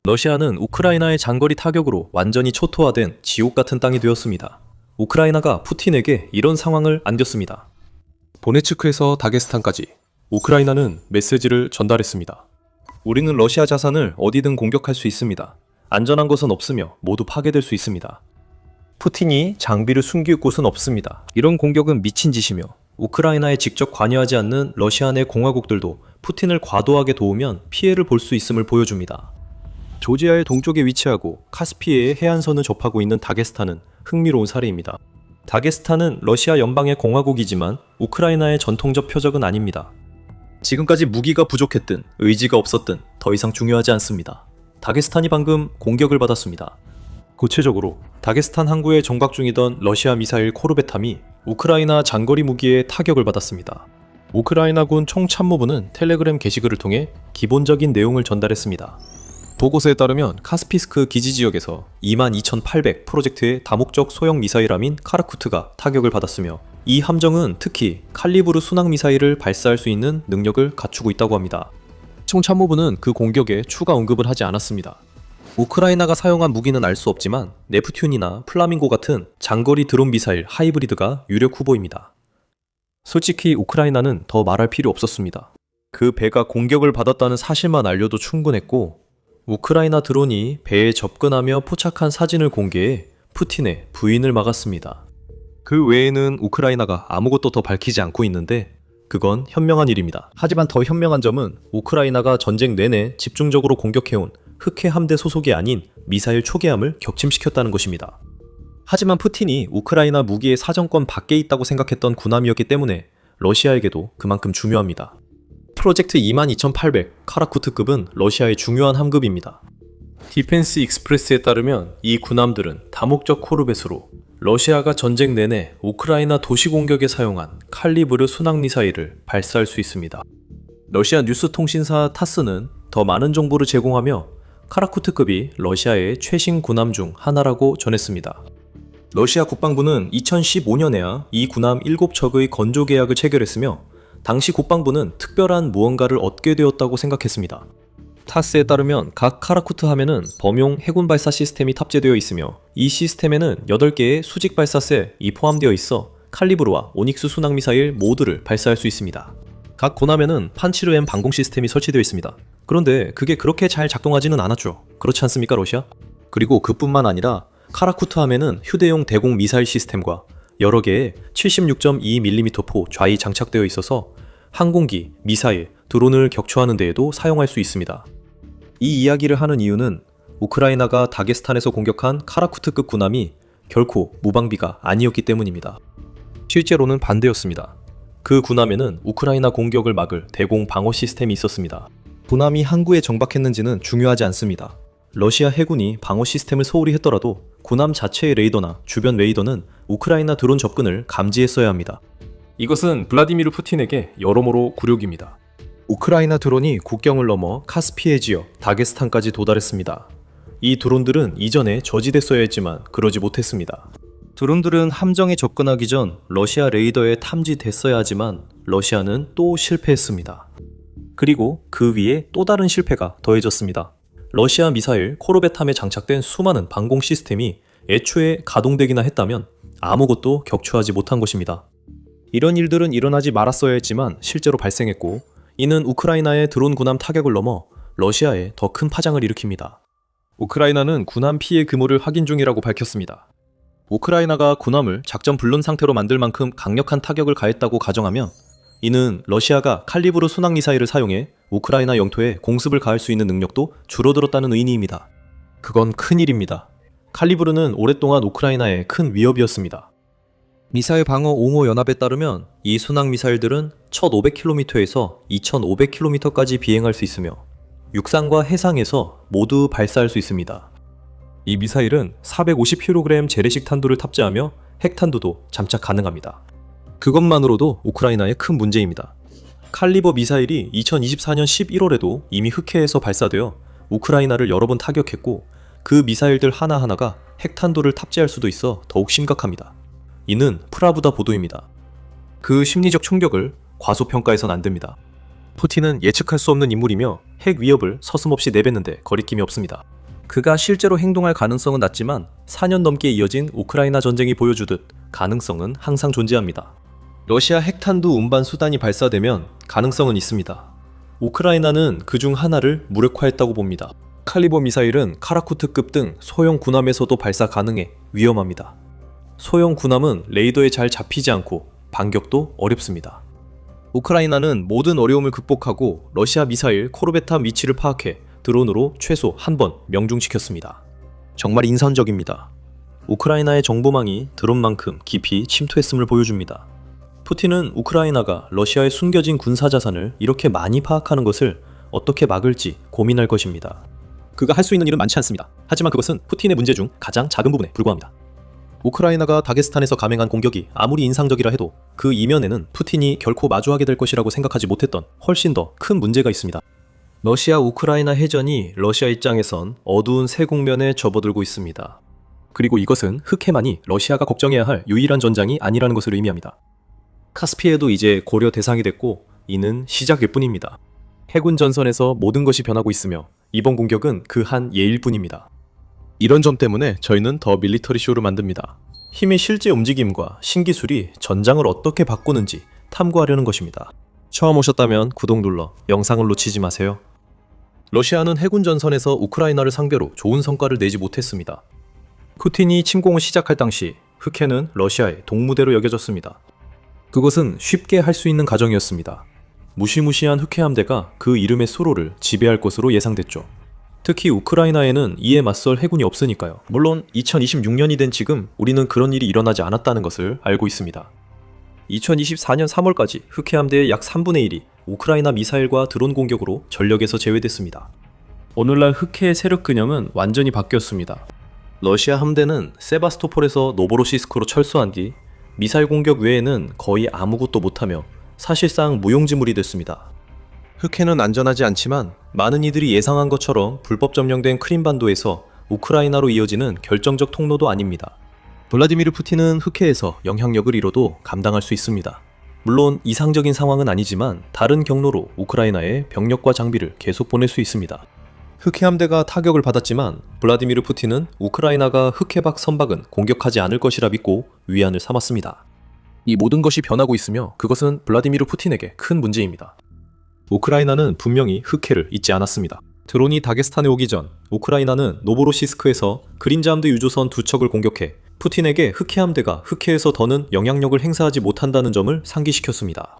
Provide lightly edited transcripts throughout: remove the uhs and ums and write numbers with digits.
러시아는 우크라이나의 장거리 타격으로 완전히 초토화된 지옥 같은 땅이 되었습니다. 우크라이나가 푸틴에게 이런 상황을 안겼습니다. 도네츠크에서 다게스탄까지 우크라이나는 메시지를 전달했습니다. 우리는 러시아 자산을 어디든 공격할 수 있습니다. 안전한 것은 없으며 모두 파괴될 수 있습니다. 푸틴이 장비를 숨길 곳은 없습니다. 이런 공격은 미친 짓이며 우크라이나에 직접 관여하지 않는 러시아 내 공화국들도 푸틴을 과도하게 도우면 피해를 볼 수 있음을 보여줍니다. 조지아의 동쪽에 위치하고 카스피해의 해안선을 접하고 있는 다게스탄은 흥미로운 사례입니다. 다게스탄은 러시아 연방의 공화국이지만 우크라이나의 전통적 표적은 아닙니다. 지금까지 무기가 부족했든 의지가 없었든 더 이상 중요하지 않습니다. 다게스탄이 방금 공격을 받았습니다. 구체적으로 다게스탄 항구에 정박 중이던 러시아 미사일 코르벳함이 우크라이나 장거리 무기의 타격을 받았습니다. 우크라이나군 총참모부는 텔레그램 게시글을 통해 기본적인 내용을 전달했습니다. 보고서에 따르면 카스피스크 기지 지역에서 22800 프로젝트의 다목적 소형 미사일함인 카라쿠트가 타격을 받았으며 이 함정은 특히 칼리브르 순항 미사일을 발사할 수 있는 능력을 갖추고 있다고 합니다. 총참모부는 그 공격에 추가 언급을 하지 않았습니다. 우크라이나가 사용한 무기는 알 수 없지만 네프튠이나 플라밍고 같은 장거리 드론 미사일 하이브리드가 유력 후보입니다. 솔직히 우크라이나는 더 말할 필요 없었습니다. 그 배가 공격을 받았다는 사실만 알려도 충분했고 우크라이나 드론이 배에 접근하며 포착한 사진을 공개해 푸틴의 부인을 막았습니다. 그 외에는 우크라이나가 아무것도 더 밝히지 않고 있는데 그건 현명한 일입니다. 하지만 더 현명한 점은 우크라이나가 전쟁 내내 집중적으로 공격해온 흑해 함대 소속이 아닌 미사일 초계함을 격침시켰다는 것입니다. 하지만 푸틴이 우크라이나 무기의 사정권 밖에 있다고 생각했던 군함이었기 때문에 러시아에게도 그만큼 중요합니다. 프로젝트 22800 카라쿠트급은 러시아의 중요한 함급입니다. 디펜스 익스프레스에 따르면 이 군함들은 다목적 코르벳으로 러시아가 전쟁 내내 우크라이나 도시 공격에 사용한 칼리브르 순항 미사일을 발사할 수 있습니다. 러시아 뉴스 통신사 타스는 더 많은 정보를 제공하며 카라쿠트급이 러시아의 최신 군함 중 하나라고 전했습니다. 러시아 국방부는 2015년에야 이 군함 7척의 건조 계약을 체결했으며 당시 국방부는 특별한 무언가를 얻게 되었다고 생각했습니다. 타스에 따르면 각 카라쿠트 함에는 범용 해군 발사 시스템이 탑재되어 있으며 이 시스템에는 8개의 수직 발사셀이 포함되어 있어 칼리브르와 오닉스 순항 미사일 모두를 발사할 수 있습니다. 각 군함에는 판치르 M 방공 시스템이 설치되어 있습니다. 그런데 그게 그렇게 잘 작동하지는 않았죠. 그렇지 않습니까, 러시아? 그리고 그뿐만 아니라 카라쿠트 함에는 휴대용 대공 미사일 시스템과 여러 개의 76.2mm 포 좌이 장착되어 있어서 항공기, 미사일, 드론을 격추하는 데에도 사용할 수 있습니다. 이 이야기를 하는 이유는 우크라이나가 다게스탄에서 공격한 카라쿠트급 군함이 결코 무방비가 아니었기 때문입니다. 실제로는 반대였습니다. 그 군함에는 우크라이나 공격을 막을 대공 방어 시스템이 있었습니다. 군함이 항구에 정박했는지는 중요하지 않습니다. 러시아 해군이 방어 시스템을 소홀히 했더라도 군함 자체의 레이더나 주변 레이더는 우크라이나 드론 접근을 감지했어야 합니다. 이것은 블라디미르 푸틴에게 여러모로 굴욕입니다. 우크라이나 드론이 국경을 넘어 카스피해 지역 다게스탄까지 도달했습니다. 이 드론들은 이전에 저지됐어야 했지만 그러지 못했습니다. 드론들은 함정에 접근하기 전 러시아 레이더에 탐지됐어야 하지만 러시아는 또 실패했습니다. 그리고 그 위에 또 다른 실패가 더해졌습니다. 러시아 미사일 코르벳함에 장착된 수많은 방공 시스템이 애초에 가동되기나 했다면 아무것도 격추하지 못한 것입니다. 이런 일들은 일어나지 말았어야 했지만 실제로 발생했고 이는 우크라이나의 드론 군함 타격을 넘어 러시아에 더 큰 파장을 일으킵니다. 우크라이나는 군함 피해 규모를 확인 중이라고 밝혔습니다. 우크라이나가 군함을 작전 불능 상태로 만들 만큼 강력한 타격을 가했다고 가정하면 이는 러시아가 칼리브르 순항 미사일을 사용해 우크라이나 영토에 공습을 가할 수 있는 능력도 줄어들었다는 의미입니다. 그건 큰일입니다. 칼리브르는 오랫동안 우크라이나의 큰 위협이었습니다. 미사일 방어 옹호 연합에 따르면 이 순항 미사일들은 1500km에서 2500km까지 비행할 수 있으며 육상과 해상에서 모두 발사할 수 있습니다. 이 미사일은 450kg 재래식 탄두를 탑재하며 핵탄두도 잠착 가능합니다. 그것만으로도 우크라이나의 큰 문제입니다. 칼리버 미사일이 2024년 11월에도 이미 흑해에서 발사되어 우크라이나를 여러 번 타격했고 그 미사일들 하나하나가 핵탄두를 탑재할 수도 있어 더욱 심각합니다. 이는 프라부다 보도입니다. 그 심리적 충격을 과소평가해선 안 됩니다. 푸틴은 예측할 수 없는 인물이며 핵 위협을 서슴없이 내뱉는데 거리낌이 없습니다. 그가 실제로 행동할 가능성은 낮지만 4년 넘게 이어진 우크라이나 전쟁이 보여주듯 가능성은 항상 존재합니다. 러시아 핵탄두 운반 수단이 발사되면 가능성은 있습니다. 우크라이나는 그중 하나를 무력화했다고 봅니다. 칼리버 미사일은 카라쿠트급 등 소형 군함에서도 발사 가능해 위험합니다. 소형 군함은 레이더에 잘 잡히지 않고 반격도 어렵습니다. 우크라이나는 모든 어려움을 극복하고 러시아 미사일 코르베탑 위치를 파악해 드론으로 최소 한 번 명중시켰습니다. 정말 인상적입니다. 우크라이나의 정보망이 드론만큼 깊이 침투했음을 보여줍니다. 푸틴은 우크라이나가 러시아의 숨겨진 군사자산을 이렇게 많이 파악하는 것을 어떻게 막을지 고민할 것입니다. 그가 할 수 있는 일은 많지 않습니다. 하지만 그것은 푸틴의 문제 중 가장 작은 부분에 불과합니다. 우크라이나가 다게스탄에서 감행한 공격이 아무리 인상적이라 해도 그 이면에는 푸틴이 결코 마주하게 될 것이라고 생각하지 못했던 훨씬 더 큰 문제가 있습니다. 러시아 우크라이나 해전이 러시아 입장에선 어두운 새 국면에 접어들고 있습니다. 그리고 이것은 흑해만이 러시아가 걱정해야 할 유일한 전장이 아니라는 것을 의미합니다. 카스피해도 이제 고려 대상이 됐고 이는 시작일 뿐입니다. 해군 전선에서 모든 것이 변하고 있으며 이번 공격은 그 한 예일 뿐입니다. 이런 점 때문에 저희는 더 밀리터리 쇼를 만듭니다. 힘의 실제 움직임과 신기술이 전장을 어떻게 바꾸는지 탐구하려는 것입니다. 처음 오셨다면 구독 눌러 영상을 놓치지 마세요. 러시아는 해군 전선에서 우크라이나를 상대로 좋은 성과를 내지 못했습니다. 푸틴이 침공을 시작할 당시 흑해는 러시아의 동무대로 여겨졌습니다. 그것은 쉽게 할 수 있는 가정이었습니다. 무시무시한 흑해 함대가 그 이름의 수로를 지배할 것으로 예상됐죠. 특히 우크라이나에는 이에 맞설 해군이 없으니까요. 물론 2026년이 된 지금 우리는 그런 일이 일어나지 않았다는 것을 알고 있습니다. 2024년 3월까지 흑해 함대의 약 3분의 1이 우크라이나 미사일과 드론 공격으로 전력에서 제외됐습니다. 오늘날 흑해의 세력 균형은 완전히 바뀌었습니다. 러시아 함대는 세바스토폴에서 노보로시스크로 철수한 뒤 미사일 공격 외에는 거의 아무것도 못하며 사실상 무용지물이 됐습니다. 흑해는 안전하지 않지만 많은 이들이 예상한 것처럼 불법 점령된 크림반도에서 우크라이나로 이어지는 결정적 통로도 아닙니다. 블라디미르 푸틴은 흑해에서 영향력을 잃어도 감당할 수 있습니다. 물론 이상적인 상황은 아니지만 다른 경로로 우크라이나에 병력과 장비를 계속 보낼 수 있습니다. 흑해 함대가 타격을 받았지만 블라디미르 푸틴은 우크라이나가 흑해 밖 선박은 공격하지 않을 것이라 믿고 위안을 삼았습니다. 이 모든 것이 변하고 있으며 그것은 블라디미르 푸틴에게 큰 문제입니다. 우크라이나는 분명히 흑해를 잊지 않았습니다. 드론이 다게스탄에 오기 전 우크라이나는 노보로시스크에서 그림자 함대 유조선 2척을 공격해 푸틴에게 흑해 함대가 흑해에서 더는 영향력을 행사하지 못한다는 점을 상기시켰습니다.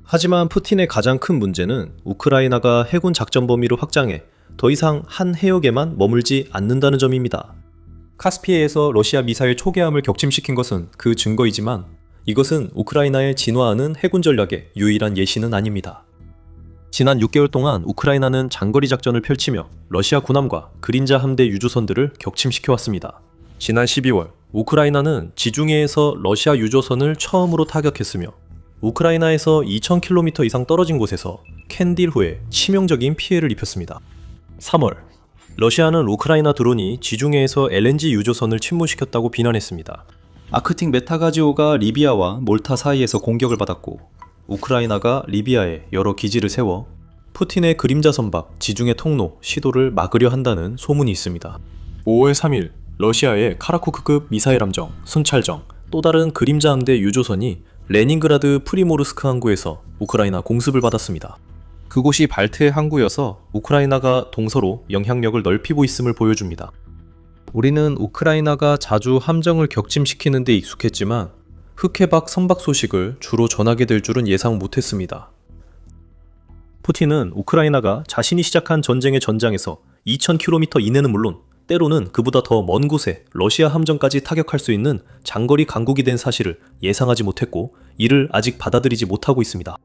하지만 푸틴의 가장 큰 문제는 우크라이나가 해군 작전 범위를 확장해 더 이상 한 해역에만 머물지 않는다는 점입니다. 카스피해에서 러시아 미사일 초계함을 격침시킨 것은 그 증거이지만 이것은 우크라이나의 진화하는 해군 전략의 유일한 예시는 아닙니다. 지난 6개월 동안 우크라이나는 장거리 작전을 펼치며 러시아 군함과 그림자 함대 유조선들을 격침시켜왔습니다. 지난 12월 우크라이나는 지중해에서 러시아 유조선을 처음으로 타격했으며 우크라이나에서 2000km 이상 떨어진 곳에서 캔딜호에 치명적인 피해를 입혔습니다. 3월 러시아는 우크라이나 드론이 지중해에서 LNG 유조선을 침몰시켰다고 비난했습니다. 아크틱 메타가지오가 리비아와 몰타 사이에서 공격을 받았고 우크라이나가 리비아에 여러 기지를 세워 푸틴의 그림자 선박 지중해 통로 시도를 막으려 한다는 소문이 있습니다. 5월 3일 러시아의 카라쿠크급 미사일 함정, 순찰정, 또 다른 그림자 함대 유조선이 레닌그라드 프리모르스크 항구에서 우크라이나 공습을 받았습니다. 그곳이 발트해 항구여서 우크라이나가 동서로 영향력을 넓히고 있음을 보여줍니다. 우리는 우크라이나가 자주 함정을 격침시키는 데 익숙했지만 흑해 밖 선박 소식을 주로 전하게 될 줄은 예상 못했습니다. 푸틴은 우크라이나가 자신이 시작한 전쟁의 전장에서 2000km 이내는 물론 때로는 그보다 더 먼 곳에 러시아 함정까지 타격할 수 있는 장거리 강국이 된 사실을 예상하지 못했고 이를 아직 받아들이지 못하고 있습니다.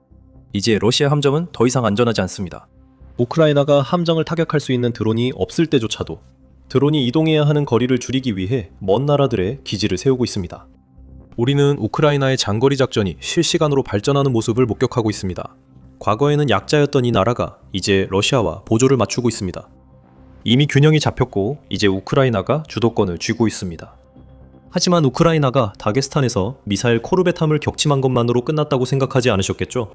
이제 러시아 함정은 더 이상 안전하지 않습니다. 우크라이나가 함정을 타격할 수 있는 드론이 없을 때조차도 드론이 이동해야 하는 거리를 줄이기 위해 먼 나라들의 기지를 세우고 있습니다. 우리는 우크라이나의 장거리 작전이 실시간으로 발전하는 모습을 목격하고 있습니다. 과거에는 약자였던 이 나라가 이제 러시아와 보조를 맞추고 있습니다. 이미 균형이 잡혔고 이제 우크라이나가 주도권을 쥐고 있습니다. 하지만 우크라이나가 다게스탄에서 미사일 코르벳함을 격침한 것만으로 끝났다고 생각하지 않으셨겠죠?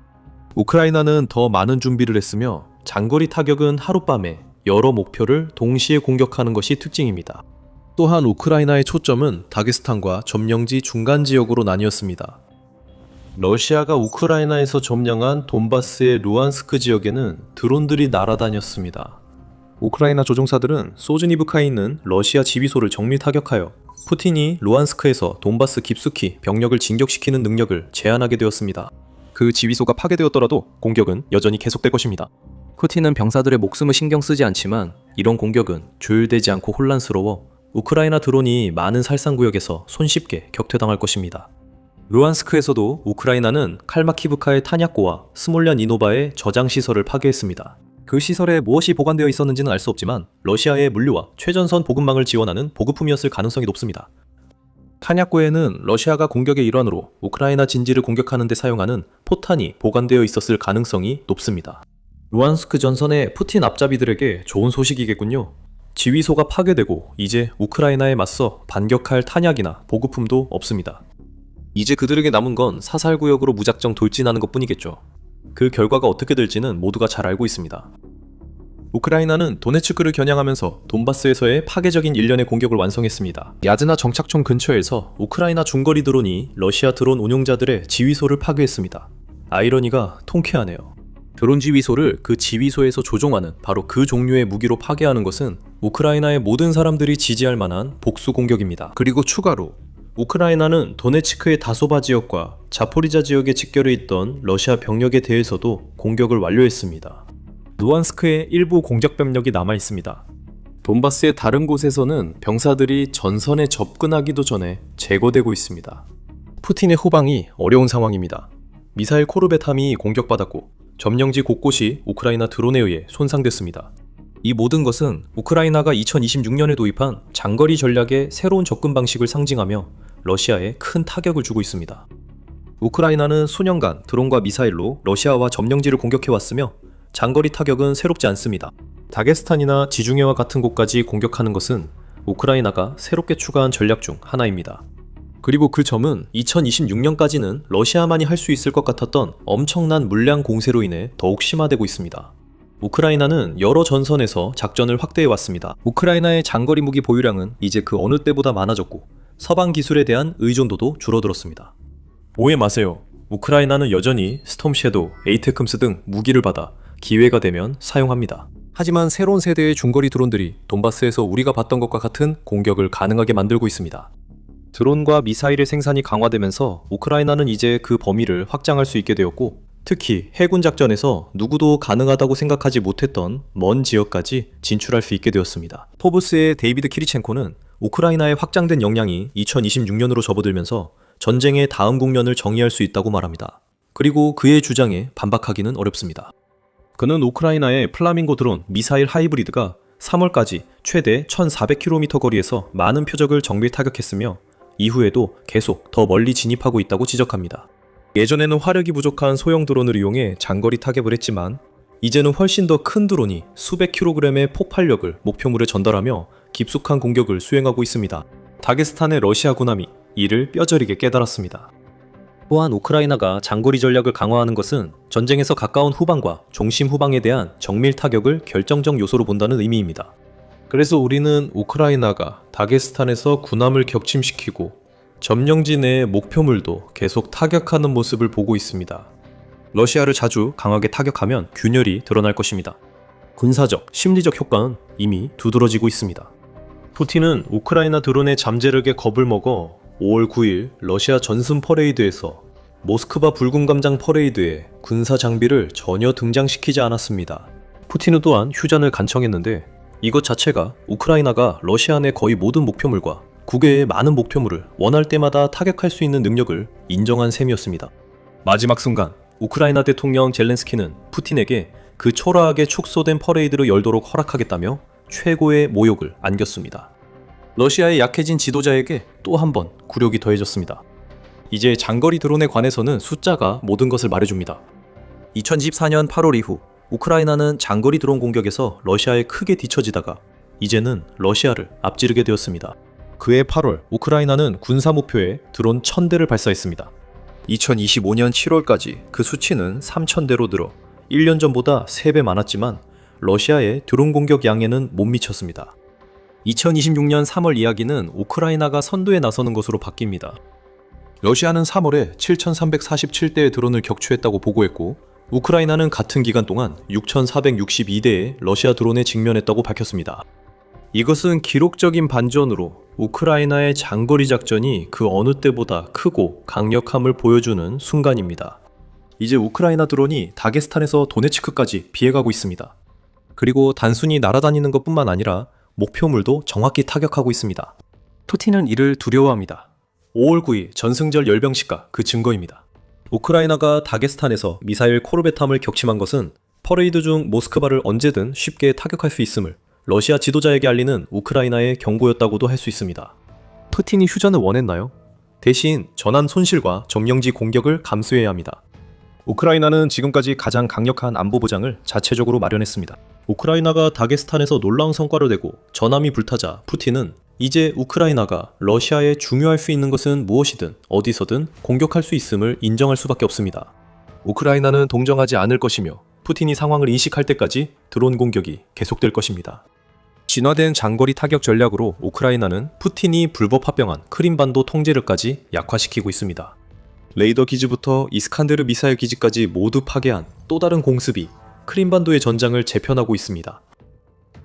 우크라이나는 더 많은 준비를 했으며 장거리 타격은 하룻밤에 여러 목표를 동시에 공격하는 것이 특징입니다. 또한 우크라이나의 초점은 다게스탄과 점령지 중간 지역으로 나뉘었습니다. 러시아가 우크라이나에서 점령한 돈바스의 루안스크 지역에는 드론들이 날아다녔습니다. 우크라이나 조종사들은 소즈니브카에 있는 러시아 지휘소를 정밀 타격하여 푸틴이 루안스크에서 돈바스 깊숙이 병력을 진격시키는 능력을 제한하게 되었습니다. 그 지휘소가 파괴되었더라도 공격은 여전히 계속될 것입니다. 푸틴은 병사들의 목숨을 신경 쓰지 않지만 이런 공격은 조율되지 않고 혼란스러워 우크라이나 드론이 많은 살상구역에서 손쉽게 격퇴당할 것입니다. 루안스크에서도 우크라이나는 칼마키브카의 탄약고와 스몰얀 이노바의 저장시설을 파괴했습니다. 그 시설에 무엇이 보관되어 있었는지는 알 수 없지만 러시아의 물류와 최전선 보급망을 지원하는 보급품이었을 가능성이 높습니다. 탄약고에는 러시아가 공격의 일환으로 우크라이나 진지를 공격하는 데 사용하는 포탄이 보관되어 있었을 가능성이 높습니다. 루안스크 전선의 푸틴 앞잡이들에게 좋은 소식이겠군요. 지휘소가 파괴되고 이제 우크라이나에 맞서 반격할 탄약이나 보급품도 없습니다. 이제 그들에게 남은 건 사살구역으로 무작정 돌진하는 것뿐이겠죠. 그 결과가 어떻게 될지는 모두가 잘 알고 있습니다. 우크라이나는 도네츠크를 겨냥하면서 돈바스에서의 파괴적인 일련의 공격을 완성했습니다. 야즈나 정착촌 근처에서 우크라이나 중거리 드론이 러시아 드론 운용자들의 지휘소를 파괴했습니다. 아이러니가 통쾌하네요. 드론 지휘소를 그 지휘소에서 조종하는 바로 그 종류의 무기로 파괴하는 것은 우크라이나의 모든 사람들이 지지할 만한 복수 공격입니다. 그리고 추가로 우크라이나는 도네츠크의 다소바 지역과 자포리자 지역에 직결해 있던 러시아 병력에 대해서도 공격을 완료했습니다. 루안스크의 일부 공작 병력이 남아 있습니다. 돈바스의 다른 곳에서는 병사들이 전선에 접근하기도 전에 제거되고 있습니다. 푸틴의 후방이 어려운 상황입니다. 미사일 코르벳함이 공격받았고 점령지 곳곳이 우크라이나 드론에 의해 손상됐습니다. 이 모든 것은 우크라이나가 2026년에 도입한 장거리 전략의 새로운 접근 방식을 상징하며 러시아에 큰 타격을 주고 있습니다. 우크라이나는 수년간 드론과 미사일로 러시아와 점령지를 공격해왔으며 장거리 타격은 새롭지 않습니다. 다게스탄이나 지중해와 같은 곳까지 공격하는 것은 우크라이나가 새롭게 추가한 전략 중 하나입니다. 그리고 그 점은 2026년까지는 러시아만이 할 수 있을 것 같았던 엄청난 물량 공세로 인해 더욱 심화되고 있습니다. 우크라이나는 여러 전선에서 작전을 확대해왔습니다. 우크라이나의 장거리 무기 보유량은 이제 그 어느 때보다 많아졌고 서방 기술에 대한 의존도도 줄어들었습니다. 오해 마세요. 우크라이나는 여전히 스톰 섀도우, 에이테크임스 등 무기를 받아 기회가 되면 사용합니다. 하지만 새로운 세대의 중거리 드론들이 돈바스에서 우리가 봤던 것과 같은 공격을 가능하게 만들고 있습니다. 드론과 미사일의 생산이 강화되면서 우크라이나는 이제 그 범위를 확장할 수 있게 되었고 특히 해군 작전에서 누구도 가능하다고 생각하지 못했던 먼 지역까지 진출할 수 있게 되었습니다. 포브스의 데이비드 키리첸코는 우크라이나의 확장된 역량이 2026년으로 접어들면서 전쟁의 다음 국면을 정의할 수 있다고 말합니다. 그리고 그의 주장에 반박하기는 어렵습니다. 그는 우크라이나의 플라밍고 드론 미사일 하이브리드가 3월까지 최대 1400km 거리에서 많은 표적을 정밀 타격했으며 이후에도 계속 더 멀리 진입하고 있다고 지적합니다. 예전에는 화력이 부족한 소형 드론을 이용해 장거리 타격을 했지만 이제는 훨씬 더 큰 드론이 수백 킬로그램의 폭발력을 목표물에 전달하며 깊숙한 공격을 수행하고 있습니다. 다게스탄의 러시아 군함이 이를 뼈저리게 깨달았습니다. 또한 우크라이나가 장거리 전략을 강화하는 것은 전쟁에서 가까운 후방과 중심 후방에 대한 정밀 타격을 결정적 요소로 본다는 의미입니다. 그래서 우리는 우크라이나가 다게스탄에서 군함을 격침시키고 점령지 내의 목표물도 계속 타격하는 모습을 보고 있습니다. 러시아를 자주 강하게 타격하면 균열이 드러날 것입니다. 군사적, 심리적 효과는 이미 두드러지고 있습니다. 푸틴은 우크라이나 드론의 잠재력에 겁을 먹어 5월 9일 러시아 전순 퍼레이드에서 모스크바 붉은 감장 퍼레이드에 군사 장비를 전혀 등장시키지 않았습니다. 푸틴은 또한 휴전을 간청했는데 이것 자체가 우크라이나가 러시아 내 거의 모든 목표물과 국외의 많은 목표물을 원할 때마다 타격할 수 있는 능력을 인정한 셈이었습니다. 마지막 순간 우크라이나 대통령 젤렌스키는 푸틴에게 그 초라하게 축소된 퍼레이드를 열도록 허락하겠다며 최고의 모욕을 안겼습니다. 러시아의 약해진 지도자에게 또 한 번 굴욕이 더해졌습니다. 이제 장거리 드론에 관해서는 숫자가 모든 것을 말해줍니다. 2024년 8월 이후 우크라이나는 장거리 드론 공격에서 러시아에 크게 뒤처지다가 이제는 러시아를 앞지르게 되었습니다. 그해 8월 우크라이나는 군사 목표에 드론 1000대를 발사했습니다. 2025년 7월까지 그 수치는 3000대로 늘어 1년 전보다 3배 많았지만 러시아의 드론 공격 양에는 못 미쳤습니다. 2026년 3월 이야기는 우크라이나가 선두에 나서는 것으로 바뀝니다. 러시아는 3월에 7,347대의 드론을 격추했다고 보고했고, 우크라이나는 같은 기간 동안 6,462대의 러시아 드론에 직면했다고 밝혔습니다. 이것은 기록적인 반전으로 우크라이나의 장거리 작전이 그 어느 때보다 크고 강력함을 보여주는 순간입니다. 이제 우크라이나 드론이 다게스탄에서 도네츠크까지 비해가고 있습니다. 그리고 단순히 날아다니는 것뿐만 아니라 목표물도 정확히 타격하고 있습니다. 푸틴은 이를 두려워합니다. 5월 9일 전승절 열병식가 그 증거입니다. 우크라이나가 다게스탄에서 미사일 코르벳함을 격침한 것은 퍼레이드 중 모스크바를 언제든 쉽게 타격할 수 있음을 러시아 지도자에게 알리는 우크라이나의 경고였다고도 할 수 있습니다. 푸틴이 휴전을 원했나요? 대신 전한 손실과 점령지 공격을 감수해야 합니다. 우크라이나는 지금까지 가장 강력한 안보 보장을 자체적으로 마련했습니다. 우크라이나가 다게스탄에서 놀라운 성과를 내고 전함이 불타자 푸틴은 이제 우크라이나가 러시아에 중요할 수 있는 것은 무엇이든 어디서든 공격할 수 있음을 인정할 수밖에 없습니다. 우크라이나는 동정하지 않을 것이며 푸틴이 상황을 인식할 때까지 드론 공격이 계속될 것입니다. 진화된 장거리 타격 전략으로 우크라이나는 푸틴이 불법 합병한 크림반도 통제력까지 약화시키고 있습니다. 레이더 기지부터 이스칸데르 미사일 기지까지 모두 파괴한 또 다른 공습이 크림반도의 전장을 재편하고 있습니다.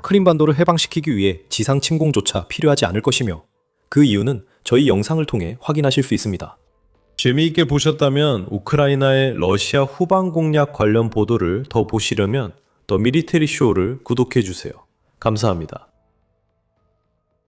크림반도를 해방시키기 위해 지상 침공조차 필요하지 않을 것이며 그 이유는 저희 영상을 통해 확인하실 수 있습니다. 재미있게 보셨다면 우크라이나의 러시아 후방 공략 관련 보도를 더 보시려면 더 미리테리 쇼를 구독해주세요. 감사합니다.